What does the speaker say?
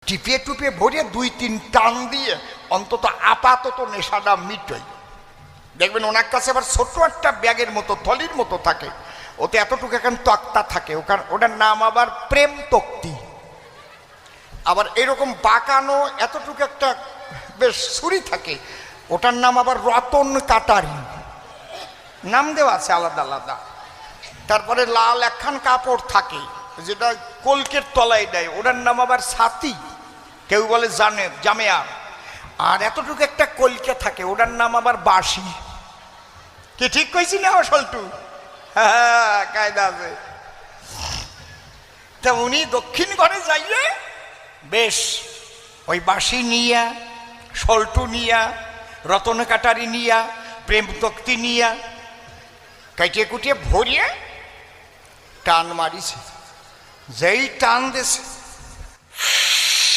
টিপিয়ে টুপিয়ে ভরিয়ে 2-3 টান দিয়ে অন্তত আপাতত নেশাটা মিটই। দেখবেন ওনার কাছে আবার ছোট একটা ব্যাগের মতো থলির মতো থাকে, ওতে এতটুকু এখন তক্তা থাকে, ওটার নাম আবার প্রেম তক্তি। আবার এরকম বাঁকানো এতটুকু একটা বেশ ছুরি থাকে, ওটার নাম আবার রতন কাটারি, নাম দেওয়া আছে আলাদা আলাদা। তারপরে লাল একখান কাপড় থাকে যেটা কলকের তলায় দেয়, ওটার নাম আবার ছাতি, কেউ বলে জামেয়া। আর এতটুকু একটা কলকে থাকে, ওটার নাম আবার বাঁশি। কি ঠিক কইছি না সল্টু? হ্যাঁ, কায়দা আছে। তা উনি দক্ষিণ ঘরে যাইলে বেশ ওই বাঁশি নিয়া, সল্টু নিয়া, রতন কাটারি নিয়া, প্রেম তক্তি নিয়া কাটিয়ে কুটিয়ে ভরিয়ে টান মারিছে। যেই টান দিছে